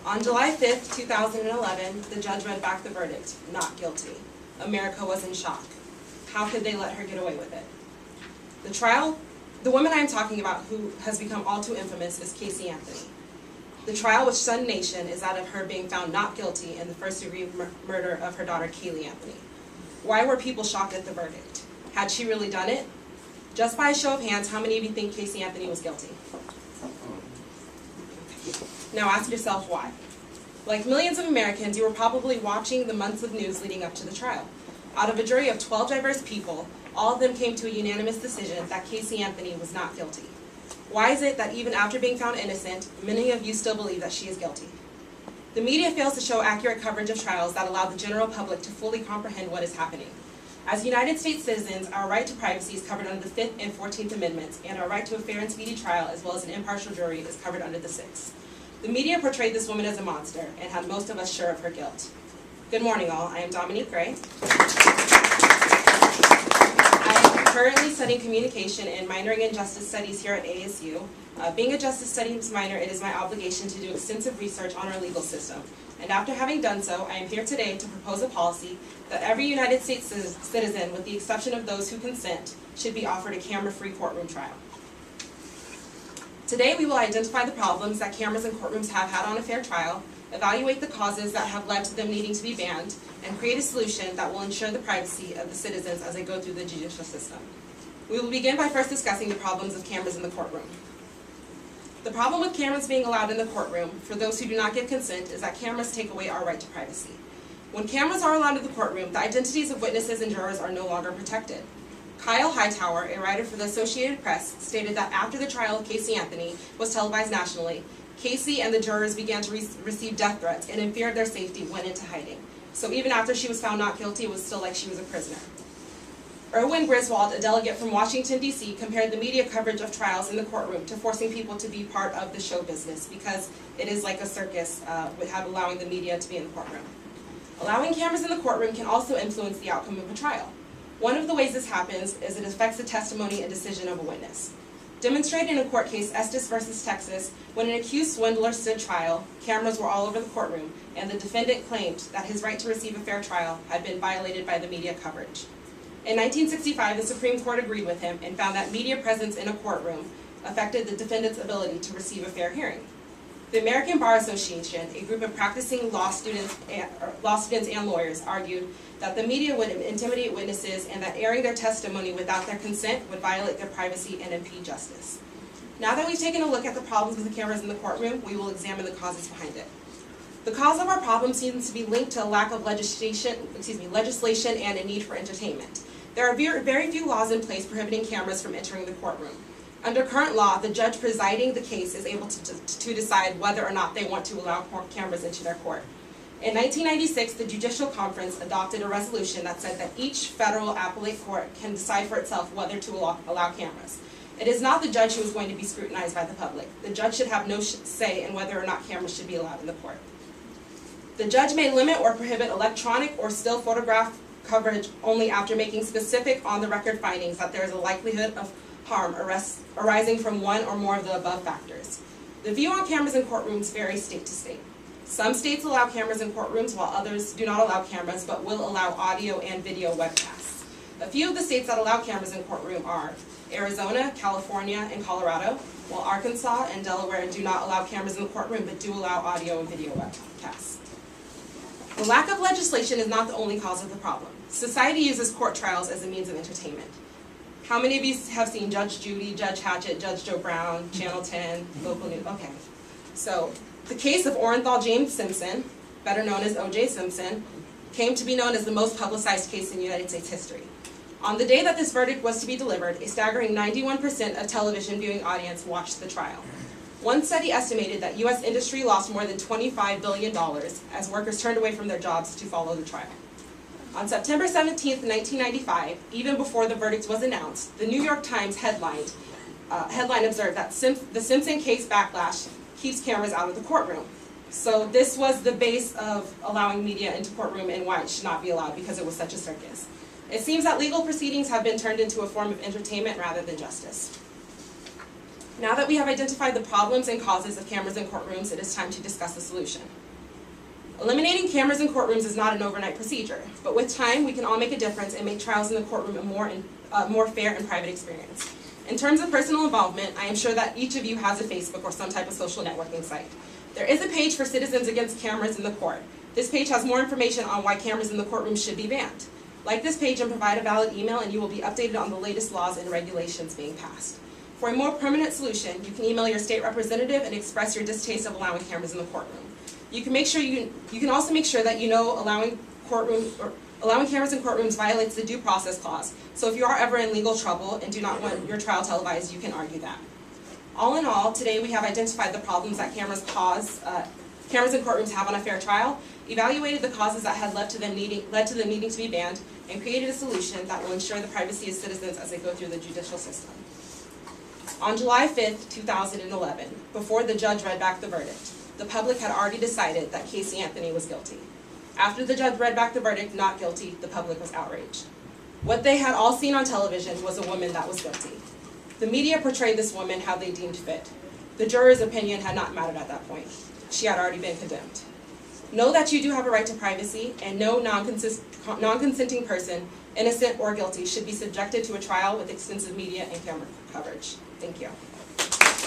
On July 5th, 2011, the judge read back the verdict, not guilty. America was in shock. How could they let her get away with it? The woman I am talking about who has become all too infamous is Casey Anthony. The trial which stunned the nation is that of her being found not guilty in the first-degree murder of her daughter, Kaylee Anthony. Why were people shocked at the verdict? Had she really done it? Just by a show of hands, how many of you think Casey Anthony was guilty? Now ask yourself why. Like millions of Americans, you were probably watching the months of news leading up to the trial. Out of a jury of 12 diverse people, all of them came to a unanimous decision that Casey Anthony was not guilty. Why is it that even after being found innocent, many of you still believe that she is guilty? The media fails to show accurate coverage of trials that allow the general public to fully comprehend what is happening. As United States citizens, our right to privacy is covered under the 5th and 14th Amendments, and our right to a fair and speedy trial, as well as an impartial jury, is covered under the 6th. The media portrayed this woman as a monster and had most of us sure of her guilt. Good morning, all. I am Dominique Gray. I am currently studying communication and minoring in justice studies here at ASU. Being a justice studies minor, it is my obligation to do extensive research on our legal system. And after having done so, I am here today to propose a policy that every United States citizen, with the exception of those who consent, should be offered a camera-free courtroom trial. Today we will identify the problems that cameras in courtrooms have had on a fair trial, evaluate the causes that have led to them needing to be banned, and create a solution that will ensure the privacy of the citizens as they go through the judicial system. We will begin by first discussing the problems of cameras in the courtroom. The problem with cameras being allowed in the courtroom, for those who do not give consent, is that cameras take away our right to privacy. When cameras are allowed in the courtroom, the identities of witnesses and jurors are no longer protected. Kyle Hightower, a writer for the Associated Press, stated that after the trial of Casey Anthony was televised nationally, Casey and the jurors began to receive death threats and in fear of their safety went into hiding. So even after she was found not guilty, it was still like she was a prisoner. Erwin Griswold, a delegate from Washington, D.C., compared the media coverage of trials in the courtroom to forcing people to be part of the show business because it is like a circus allowing the media to be in the courtroom. Allowing cameras in the courtroom can also influence the outcome of a trial. One of the ways this happens is it affects the testimony and decision of a witness. Demonstrated in a court case, Estes versus Texas, when an accused swindler stood trial, cameras were all over the courtroom, and the defendant claimed that his right to receive a fair trial had been violated by the media coverage. In 1965, the Supreme Court agreed with him and found that media presence in a courtroom affected the defendant's ability to receive a fair hearing. The American Bar Association, a group of practicing law students and lawyers, argued that the media would intimidate witnesses and that airing their testimony without their consent would violate their privacy and impede justice. Now that we've taken a look at the problems with the cameras in the courtroom, we will examine the causes behind it. The cause of our problem seems to be linked to a lack of legislation and a need for entertainment. There are very few laws in place prohibiting cameras from entering the courtroom. Under current law, the judge presiding the case is able to decide whether or not they want to allow cameras into their court. In 1996, the Judicial Conference adopted a resolution that said that each federal appellate court can decide for itself whether to allow cameras. It is not the judge who is going to be scrutinized by the public. The judge should have no say in whether or not cameras should be allowed in the court. The judge may limit or prohibit electronic or still photograph coverage only after making specific on-the-record findings that there is a likelihood of harm arising from one or more of the above factors. The view on cameras in courtrooms varies state to state. Some states allow cameras in courtrooms while others do not allow cameras but will allow audio and video webcasts. A few of the states that allow cameras in courtroom are Arizona, California, and Colorado, while Arkansas and Delaware do not allow cameras in the courtroom but do allow audio and video webcasts. The lack of legislation is not the only cause of the problem. Society uses court trials as a means of entertainment. How many of you have seen Judge Judy, Judge Hatchett, Judge Joe Brown, Channel 10, local news? Okay. So, the case of Orenthal James Simpson, better known as O.J. Simpson, came to be known as the most publicized case in United States history. On the day that this verdict was to be delivered, a staggering 91% of television viewing audience watched the trial. One study estimated that U.S. industry lost more than $25 billion as workers turned away from their jobs to follow the trial. On September 17, 1995, even before the verdict was announced, the New York Times headline observed that the Simpson case backlash keeps cameras out of the courtroom. So this was the base of allowing media into courtroom and why it should not be allowed because it was such a circus. It seems that legal proceedings have been turned into a form of entertainment rather than justice. Now that we have identified the problems and causes of cameras in courtrooms, it is time to discuss the solution. Eliminating cameras in courtrooms is not an overnight procedure, but with time, we can all make a difference and make trials in the courtroom a more fair and private experience. In terms of personal involvement, I am sure that each of you has a Facebook or some type of social networking site. There is a page for Citizens Against Cameras in the Court. This page has more information on why cameras in the courtroom should be banned. Like this page and provide a valid email and you will be updated on the latest laws and regulations being passed. For a more permanent solution, you can email your state representative and express your distaste of allowing cameras in the courtroom. You can also make sure that you know allowing cameras in courtrooms violates the due process clause. So if you are ever in legal trouble and do not want your trial televised, you can argue that. All in all, today we have identified the problems that cameras in courtrooms have on a fair trial, evaluated the causes that had led to them needing to be banned, and created a solution that will ensure the privacy of citizens as they go through the judicial system. On July 5th, 2011, before the judge read back the verdict, the public had already decided that Casey Anthony was guilty. After the judge read back the verdict, not guilty, the public was outraged. What they had all seen on television was a woman that was guilty. The media portrayed this woman how they deemed fit. The juror's opinion had not mattered at that point. She had already been condemned. Know that you do have a right to privacy, and no non-consenting person, innocent or guilty, should be subjected to a trial with extensive media and camera coverage. Thank you.